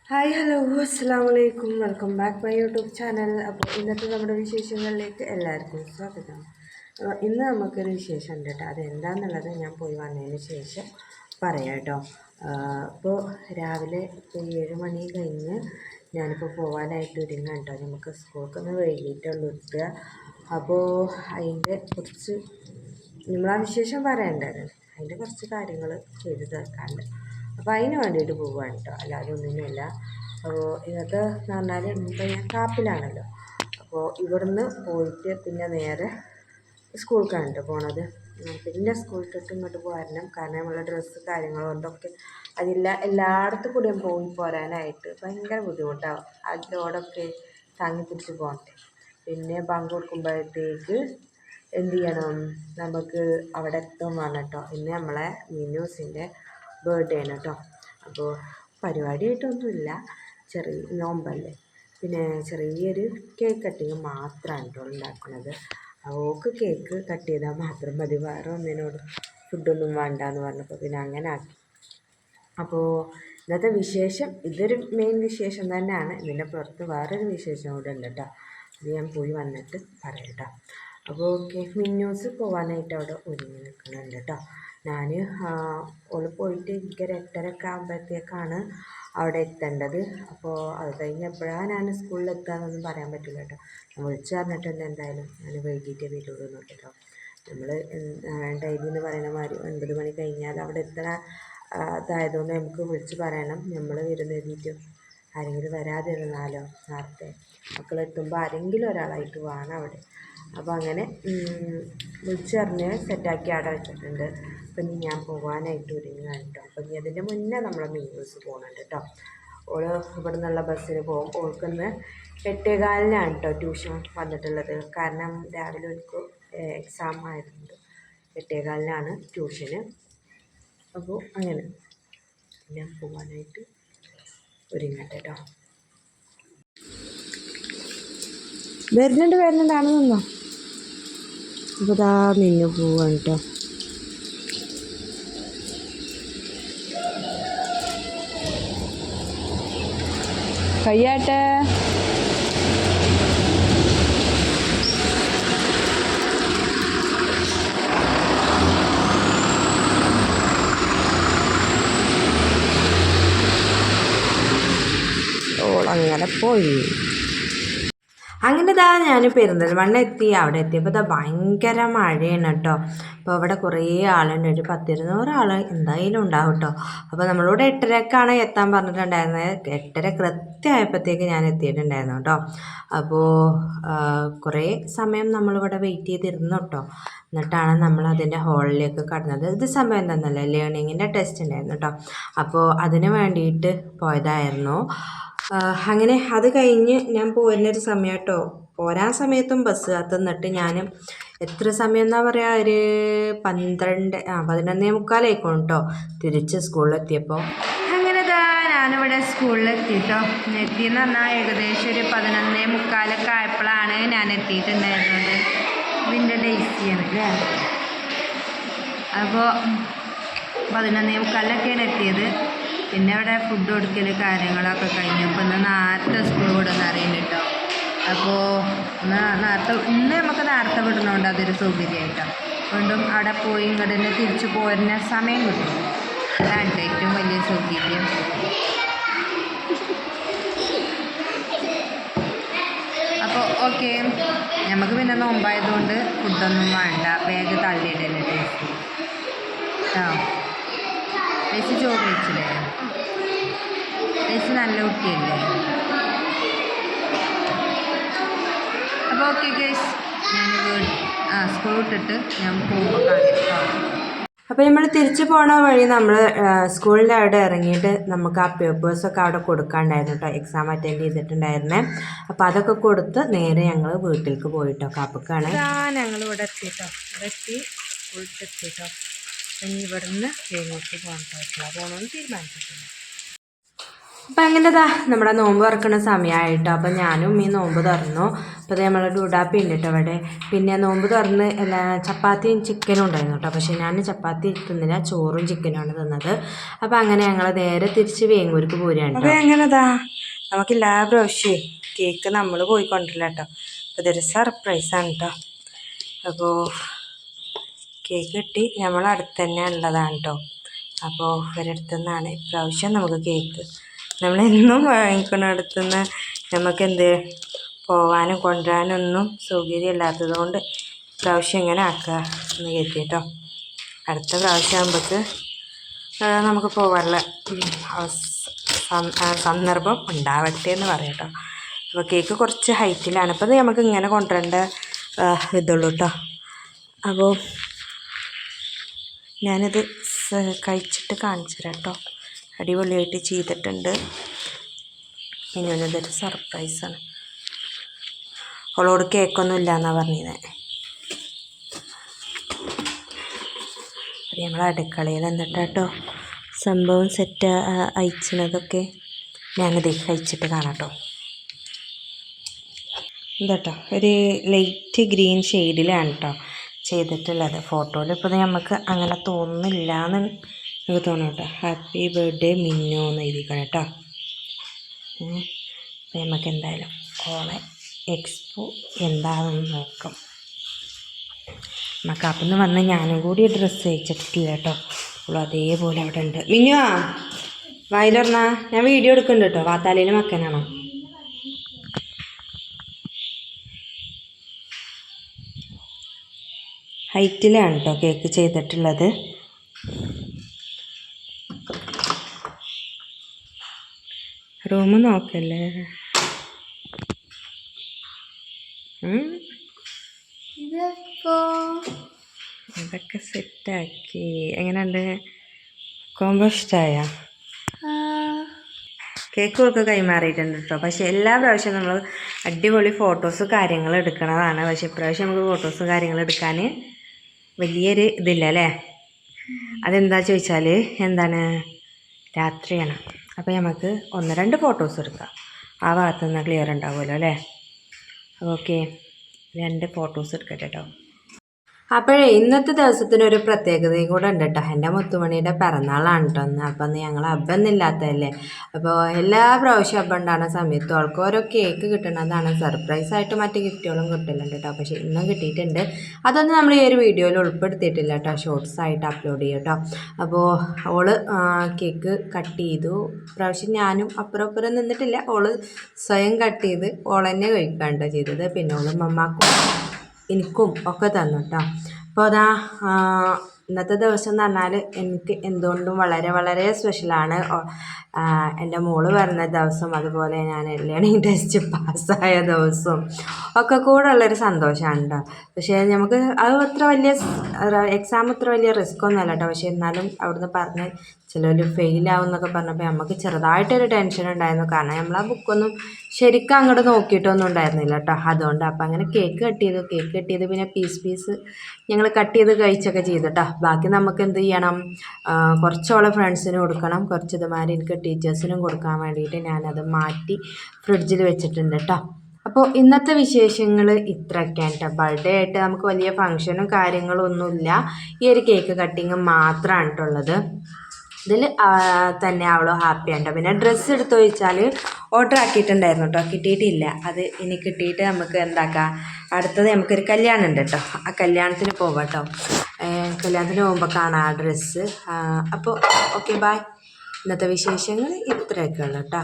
Hi hello അസ്സാമലൈക്കും welcome back my YouTube channel. അപ്പോൾ ഇന്നത്തെ നമ്മുടെ വിശേഷങ്ങളിലേക്ക് എല്ലാവർക്കും സ്വാഗതം. ഇന്ന് നമുക്കൊരു വിശേഷം ഉണ്ട് കേട്ടോ. അതെന്താണെന്നുള്ളത് ഞാൻ പോയി വന്നതിന് ശേഷം പറയാം കേട്ടോ. ഇപ്പോൾ രാവിലെ ഇപ്പോൾ 7 മണി കഴിഞ്ഞ് ഞാനിപ്പോൾ പോകാനായിട്ട് ഒരുങ്ങാം കേട്ടോ. നമുക്ക് സ്കൂൾക്കൊന്ന് വൈകിട്ടുള്ളൂ എത്തുക. അപ്പോൾ അതിൻ്റെ കുറച്ച് നമ്മളാ വിശേഷം പറയണ്ടായിരുന്നു. അതിൻ്റെ കുറച്ച് കാര്യങ്ങൾ ചെയ്ത് തീർക്കാനുണ്ട്. അപ്പോൾ അതിന് വേണ്ടിയിട്ട് പോവുകയാണ് കേട്ടോ, അല്ലാതെ ഒന്നിനുമില്ല. അപ്പോൾ ഇന്നത്തെ എന്ന് പറഞ്ഞാൽ ഇന്നിപ്പോൾ ഞാൻ കാപ്പിലാണല്ലോ. അപ്പോൾ ഇവിടുന്ന് പോയിട്ട് പിന്നെ നേരെ സ്കൂൾക്കാണ് കേട്ടോ പോണത്. പിന്നെ സ്കൂൾ തൊട്ട് ഇങ്ങോട്ട് പോരണം. കാരണം നമ്മളെ ഡ്രസ്സ് കാര്യങ്ങളും കൊണ്ടൊക്കെ എല്ലായിടത്തും കൂടിയും പോയി പോരാനായിട്ട് ഭയങ്കര ബുദ്ധിമുട്ടാവും. ആ ലോഡൊക്കെ താങ്ങി പിടിച്ച് പോകണ്ടേ. പിന്നെ ബാങ്ക് കൊടുക്കുമ്പോഴത്തേക്ക് എന്ത് ചെയ്യണം, നമുക്ക് അവിടെ എത്തും വേണം കേട്ടോ. ഇന്ന് നമ്മളെ മിന്നൂസിൻ്റെ ബർത്ത്ഡേ ആണ് കേട്ടോ. അപ്പോൾ പരിപാടിയായിട്ടൊന്നുമില്ല, ചെറിയ നോമ്പല്ലേ. പിന്നെ ചെറിയൊരു കേക്ക് കട്ടിങ് മാത്രമാണ് കേട്ടോ ഉണ്ടാക്കുന്നത്. ഓക്ക് കേക്ക് കട്ട് ചെയ്താൽ മാത്രം മതി, വേറെ ഒന്നിനോട് ഫുഡൊന്നും വേണ്ടെന്ന് പറഞ്ഞപ്പോൾ പിന്നെ അങ്ങനെ ആക്കി. അപ്പോൾ ഇന്നത്തെ വിശേഷം ഇതൊരു മെയിൻ വിശേഷം തന്നെയാണ്. ഇതിൻ്റെ പുറത്ത് വേറൊരു വിശേഷം കൂടെ ഉണ്ട് കേട്ടോ. അത് ഞാൻ പോയി വന്നിട്ട് പറയാം കേട്ടോ. അപ്പോൾ ഓക്കെ, മിന്നൂസ് പോകാനായിട്ട് അവിടെ ഒരുങ്ങി നിൽക്കുന്നുണ്ട് കേട്ടോ. ഞാൻ ഓള് പോയിട്ട് എനിക്കൊരു 8:30 ആകുമ്പോഴത്തേക്കാണ് അവിടെ എത്തേണ്ടത്. അപ്പോൾ അത് കഴിഞ്ഞപ്പോഴാണ് ഞാൻ സ്കൂളിൽ എത്താമെന്നൊന്നും പറയാൻ പറ്റില്ല കേട്ടോ. ഞാൻ വിളിച്ചു പറഞ്ഞിട്ടുണ്ട് എന്തായാലും ഞാൻ വൈകിട്ടേ വരുള്ളൂ കേട്ടോ. നമ്മൾ ഡെയിലി എന്ന് പറയുന്ന മാതിരി 9 മണി കഴിഞ്ഞാൽ അവിടെ എത്തണ അതായതുകൊണ്ട് നമുക്ക് വിളിച്ച് പറയണം നമ്മൾ വരുന്നതിനും. ആരെങ്കിലും വരാതിരുന്നാലോ, നേരത്തെ മക്കളെത്തുമ്പോൾ ആരെങ്കിലും ഒരാളായിട്ട് വേണം അവിടെ. അപ്പോൾ അങ്ങനെ വിളിച്ച് പറഞ്ഞ് സെറ്റാക്കി അവിടെ വെച്ചിട്ടുണ്ട്. അപ്പം ഇനി ഞാൻ പോകാനായിട്ട് ഒരുങ്ങാൻ കേട്ടോ. അപ്പം ഇനി അതിൻ്റെ മുന്നേ നമ്മളെ മിന്നൂസ് പോകുന്നുണ്ട് കേട്ടോ. ഓള് ഇവിടെ നിന്നുള്ള ബസ്സിന് പോകും. ഓൾക്കിന്ന് 8:15 കേട്ടോ ട്യൂഷൻ വന്നിട്ടുള്ളത്. കാരണം രാവിലെ ഒരു എക്സാം ആയതുകൊണ്ട് 8:15 ട്യൂഷന്. അപ്പോൾ അങ്ങനെ ഞാൻ പോകാനായിട്ട് ഒരുങ്ങട്ടെ കേട്ടോ. വരുന്നുണ്ടാണ് നിന്നോ. അപ്പോൾ ഇതാ മിന്നു പോവാണ് കേട്ടോ. കയ്യാട്ടെ. ഓളങ്ങനെ പോയി. അങ്ങനെ ഞാൻ പെരിന്തൽമണ്ണ എത്തി. അവിടെ എത്തിയപ്പോൾ ഭയങ്കര മഴയാണ് കേട്ടോ. അപ്പോൾ അവിടെ കുറേ ആളുണ്ട്, ഒരു 10-200 ആൾ എന്തായാലും ഉണ്ടാവും കേട്ടോ. അപ്പോൾ നമ്മളോട് 8:30ക്കാണ് എത്താൻ പറഞ്ഞിട്ടുണ്ടായിരുന്നത്. 8:30 കൃത്യമായപ്പോഴത്തേക്ക് ഞാൻ എത്തിയിട്ടുണ്ടായിരുന്നു കേട്ടോ. അപ്പോൾ കുറേ സമയം നമ്മളിവിടെ വെയിറ്റ് ചെയ്തിരുന്നു കേട്ടോ. എന്നിട്ടാണ് നമ്മൾ അതിൻ്റെ ഹാളിലേക്ക് കടന്നത്. ഇത് സമയം എന്താണെന്നല്ല, ലേണിങ്ങിൻ്റെ ടെസ്റ്റ് ഉണ്ടായിരുന്നു കേട്ടോ. അപ്പോൾ അതിന് വേണ്ടിയിട്ട് പോയതായിരുന്നു. അങ്ങനെ അത് കഴിഞ്ഞ് ഞാൻ പോരുന്നൊരു സമയം കേട്ടോ. പോരാൻ സമയത്തും ബസ് കാത്ത് നിന്നിട്ട് ഞാൻ എത്ര സമയം എന്നാ പറയുക, ഒരു 11:45 കേട്ടോ തിരിച്ച് സ്കൂളിലെത്തിയപ്പോൾ. അങ്ങനെ ഞാനിവിടെ സ്കൂളിലെത്തി കേട്ടോ. എത്തിയെന്ന് പറഞ്ഞാൽ ഏകദേശം ഒരു 11:45 ആയപ്പോഴാണ് ഞാൻ എത്തിയിട്ടുണ്ടായിരുന്നത്. ഇതിൻ്റെ ഡേസിയാണ് അല്ലേ. അപ്പോൾ 11:45 എത്തിയത്. പിന്നെ അവിടെ ഫുഡ് കൊടുക്കൽ കാര്യങ്ങളൊക്കെ കഴിഞ്ഞപ്പോൾ ഇന്ന് നേരത്തെ സ്കൂൾ വിടുന്ന അറിയുന്നു കേട്ടോ. അപ്പോൾ ഇന്ന് നമുക്ക് നേരത്തെ വിടുന്നതുകൊണ്ട് അതൊരു സൗകര്യമായിട്ടോ. വീണ്ടും അവിടെ പോയി ഇങ്ങോട്ട് തന്നെ തിരിച്ചു പോരുന്ന സമയം കിട്ടും. അതാണ് ഏറ്റവും വലിയ സൗകര്യം. അപ്പോൾ ഓക്കെ, നമുക്ക് പിന്നെ നോമ്പായതുകൊണ്ട് ഫുഡൊന്നും വേണ്ട, ബാഗ് തള്ളിയിടല്ലേ ടേസ്റ്റ് കേട്ടോ. ടേസ്റ്റ് ചോറ് കഴിച്ചില്ലേ? ടേസ്റ്റ് നല്ല കുട്ടിയല്ലേ? അപ്പോൾ ഓക്കെ ഗൈസ്, ഞാൻ സ്കൂൾ വിട്ടിട്ട് ഞാൻ പോകുമ്പോൾ കാണിക്കാം. അപ്പോൾ നമ്മൾ തിരിച്ചു പോണ വഴി നമ്മൾ സ്കൂളിൻ്റെ അവിടെ ഇറങ്ങിയിട്ട് നമുക്ക് ആ പേപ്പേഴ്സൊക്കെ അവിടെ കൊടുക്കാണ്ടായിരുന്നു കേട്ടോ. എക്സാം അറ്റൻഡ് ചെയ്തിട്ടുണ്ടായിരുന്നേ. അപ്പോൾ അതൊക്കെ കൊടുത്ത് നേരെ ഞങ്ങൾ വീട്ടിലേക്ക് പോയിട്ടോ. കാപ്പക്കാണ് ഞങ്ങൾ ഇവിടെ എത്തിയിട്ടോ. ഇവിടെ എത്തി ഇനി ഇവിടുന്ന് എങ്ങോട്ട് പോകണമെന്ന് തീരുമാനിച്ചിട്ടുണ്ട്. അപ്പം അങ്ങനെതാ നമ്മുടെ നോമ്പ് തുറക്കുന്ന സമയമായിട്ടോ. അപ്പം ഞാനും ഈ നോമ്പ് തുറന്നു. അപ്പോൾ നമ്മൾ ഡൂഡാപ്പി ഉണ്ട് കേട്ടോ അവിടെ. പിന്നെ നോമ്പ് തുറന്ന് ചപ്പാത്തിയും ചിക്കനും ഉണ്ടായിരുന്നു കേട്ടോ. പക്ഷേ ഞാൻ ചപ്പാത്തി തിന്നില്ല, ചോറും ചിക്കനുമാണ് തിന്നത്. അപ്പോൾ അങ്ങനെ ഞങ്ങൾ നേരെ തിരിച്ച് വേങ്ങൂർക്ക് പോരുകയാണ്. അപ്പോൾ അങ്ങനെതാ നമുക്ക് എല്ലാ പ്രാവശ്യമേ കേക്ക് നമ്മൾ പോയി കൊണ്ടില്ല കേട്ടോ. അപ്പോൾ ഇതൊരു സർപ്രൈസാണ് കേട്ടോ. അപ്പോൾ കേക്ക് കിട്ടി, നമ്മളടുത്ത് തന്നെ ഉള്ളതാണ് കേട്ടോ. അപ്പോൾ ഇവരടുത്തു നിന്നാണ് ഇപ്രാവശ്യം നമുക്ക് കേക്ക്. നമ്മളെന്നും വാങ്ങിക്കുന്നിടത്തുനിന്ന് നമുക്കെന്ത് പോവാനും കൊണ്ടുവരാനൊന്നും സൗകര്യമില്ലാത്തത് കൊണ്ട് ഇപ്രാവശ്യം ഇങ്ങനെ ആക്കുക എന്ന് കരുതി കേട്ടോ. അടുത്ത പ്രാവശ്യം ആകുമ്പോഴേക്ക് നമുക്ക് പോകാനുള്ള സന്ദർഭം ഉണ്ടാവട്ടെ എന്ന് പറയാം കേട്ടോ. അപ്പോൾ കേക്ക് കുറച്ച് ഹൈറ്റിലാണ്. അപ്പോൾ അത് നമുക്ക് ഇങ്ങനെ കൊണ്ടുവരേണ്ട ഇതുള്ളൂ കേട്ടോ. അപ്പോൾ ഞാനിത് കഴിച്ചിട്ട് കാണിച്ചു തരാം കേട്ടോ. അടിപൊളിയായിട്ട് ചെയ്തിട്ടുണ്ട്. ഇനി ഇതൊരു സർപ്രൈസാണ്. അവളോട് കേക്കൊന്നും ഇല്ലയെന്നാണ് പറഞ്ഞത്. അത് നമ്മൾ അടുക്കളയിൽ എന്നിട്ട് കേട്ടോ സംഭവം സെറ്റ് അയച്ചതൊക്കെ ഞാനത് കഴിച്ചിട്ട് കാണാം കേട്ടോ. എന്താട്ടോ ഒരു ലൈറ്റ് ഗ്രീൻ ഷെയ്ഡിലാണ് കേട്ടോ ചെയ്തിട്ടുള്ളത്. ഫോട്ടോയിൽ ഇപ്പോൾ നമുക്ക് അങ്ങനെ തോന്നുന്നില്ല എന്ന് എനിക്ക് തോന്നുന്നു കേട്ടോ. ഹാപ്പി ബർത്ത്ഡേ മിന്നു എന്ന് എഴുതിക്കണം കേട്ടോ. അപ്പോൾ നമുക്ക് എന്തായാലും ഓളെ എക്സ്പോ എന്താണെന്ന് നോക്കാം. നമുക്ക് അപ്പം നിന്ന് വന്ന് ഞാനും കൂടി ഡ്രസ്സ് അയച്ചിട്ടില്ല കേട്ടോ. അപ്പോൾ അതേപോലെ അവിടെ ഉണ്ട്. മിന്നുവാ വായിലൊറന്നാ, ഞാൻ വീഡിയോ എടുക്കുന്നുണ്ട് കേട്ടോ. വാത്താലിയിൽ മക്കനാണോ? ഹൈറ്റിലാണ് കേട്ടോ കേക്ക് ചെയ്തിട്ടുള്ളത്. റൂം നോക്കല്ലേ, ഇതൊക്കെ സെറ്റാക്കി. എങ്ങനെയുണ്ട്? കോംബോ ഇഷ്ടമായ? കേക്കൊക്കെ കൈമാറിയിട്ടുണ്ട് കേട്ടോ. പക്ഷേ എല്ലാ പ്രാവശ്യവും നമ്മൾ അടിപൊളി ഫോട്ടോസ് കാര്യങ്ങൾ എടുക്കണതാണ്. പക്ഷേ ഇപ്രാവശ്യം നമുക്ക് ഫോട്ടോസ് കാര്യങ്ങൾ എടുക്കാൻ വലിയൊരു ഇതില്ല അല്ലേ. അതെന്താ ചോദിച്ചാൽ എന്താണ്, രാത്രിയാണ്. അപ്പോൾ നമുക്ക് 1-2 ഫോട്ടോസ് എടുക്കാം. ആ ഭാഗത്ത് നിന്ന് ക്ലിയർ ഉണ്ടാവുമല്ലോ അല്ലേ. ഓക്കെ, 2 ഫോട്ടോസ് എടുക്കട്ടെ കേട്ടോ. അപ്പോഴേ ഇന്നത്തെ ദിവസത്തിനൊരു പ്രത്യേകതയും കൂടെ ഉണ്ട് കേട്ടോ. എൻ്റെ മുത്തുമണിയുടെ പിറന്നാളാണ് കേട്ടോ ഒന്ന്. അപ്പം അന്ന് ഞങ്ങൾ അബ്ബൊന്നുമില്ലാത്തതല്ലേ. അപ്പോൾ എല്ലാ പ്രാവശ്യം അബ്ബ ഉണ്ടാകുന്ന സമയത്തും ആൾക്ക് ഓരോ കേക്ക് കിട്ടുന്നതാണ്. സർപ്രൈസായിട്ട് മറ്റ് ഗിഫ്റ്റുകളും കിട്ടലുണ്ട് കേട്ടോ. പക്ഷേ ഇന്നും കിട്ടിയിട്ടുണ്ട്. അതൊന്നും നമ്മൾ ഈ ഒരു വീഡിയോയിൽ ഉൾപ്പെടുത്തിയിട്ടില്ല കേട്ടോ. ഷോർട്സ് ആയിട്ട് അപ്ലോഡ് ചെയ്യും കേട്ടോ. അപ്പോൾ ഓള് കേക്ക് കട്ട് ചെയ്തു. പ്രാവശ്യം ഞാനും അപ്പുറം നിന്നിട്ടില്ല. ഓള് സ്വയം കട്ട് ചെയ്ത് ഓളെന്നെ കഴിക്കുകയാണ് കേട്ടോ ചെയ്തത്. പിന്നെ ഓള് മമ്മാക്കും എനിക്കും ഒക്കെ തന്നു കേട്ടോ. അപ്പോൾ അതാ ഇന്നത്തെ ദിവസം എന്ന് പറഞ്ഞാൽ എനിക്ക് എന്തുകൊണ്ടും വളരെ വളരെ സ്പെഷ്യലാണ്. എൻ്റെ മോള് പറഞ്ഞ ദിവസം, അതുപോലെ ഞാൻ ലേണിംഗ് ടെസ്റ്റ് പാസ്സായ ദിവസവും ഒക്കെ കൂടെ ഉള്ളൊരു സന്തോഷമാണ് കേട്ടോ. പക്ഷേ നമുക്ക് അത് അത്ര വലിയ എക്സാം അത്ര വലിയ റിസ്ക് ഒന്നും അല്ല കേട്ടോ. പക്ഷേ എന്നാലും അവിടുന്ന് പറഞ്ഞ് ചിലർ ഫെയിലാവും എന്നൊക്കെ പറഞ്ഞപ്പോൾ നമുക്ക് ചെറുതായിട്ടൊരു ടെൻഷൻ ഉണ്ടായിരുന്നു. കാരണം നമ്മൾ ആ ബുക്കൊന്നും ശരിക്കും അങ്ങോട്ട് നോക്കിയിട്ടൊന്നും ഉണ്ടായിരുന്നില്ല കേട്ടോ. അതുകൊണ്ട് അപ്പം അങ്ങനെ കേക്ക് കട്ട് ചെയ്തു. പിന്നെ പീസ് ഞങ്ങൾ കട്ട് ചെയ്ത് കഴിച്ചൊക്കെ ചെയ്തു കേട്ടോ. ബാക്കി നമുക്ക് എന്ത് ചെയ്യണം, കുറച്ചോളം ഫ്രണ്ട്സിന് കൊടുക്കണം, കുറച്ച് ഇതുമാതിരി എനിക്ക് ടീച്ചേഴ്സിനും കൊടുക്കാൻ വേണ്ടിയിട്ട് ഞാനത് മാറ്റി ഫ്രിഡ്ജിൽ വെച്ചിട്ടുണ്ട് കേട്ടോ. അപ്പോൾ ഇന്നത്തെ വിശേഷങ്ങൾ ഇത്രയൊക്കെയാണ് കേട്ടോ. ബർത്ത്ഡേ ആയിട്ട് നമുക്ക് വലിയ ഫങ്ഷനും കാര്യങ്ങളും ഒന്നുമില്ല. ഈ ഒരു കേക്ക് കട്ടിങ് മാത്രമാണ് കേട്ടുള്ളത്. ഇതിൽ തന്നെ അവൾ ഹാപ്പിയാണ് കേട്ടോ. പിന്നെ ഡ്രസ്സ് എടുത്തു ചോദിച്ചാൽ ഓർഡർ ആക്കിയിട്ടുണ്ടായിരുന്നു കേട്ടോ, കിട്ടിയിട്ടില്ല. അത് ഇനി കിട്ടിയിട്ട് നമുക്ക് എന്താക്കാം, അടുത്തത് നമുക്കൊരു കല്യാണം ഉണ്ട് കേട്ടോ. ആ കല്യാണത്തിന് പോവാം കേട്ടോ. കല്യാണത്തിന് പോകുമ്പോൾ കാണാം ആ ഡ്രസ്സ്. അപ്പോൾ ഓക്കെ, ബായ്. ഇന്നത്തെ വിശേഷങ്ങൾ ഇത്രയൊക്കെ ഉള്ളൂ കേട്ടോ.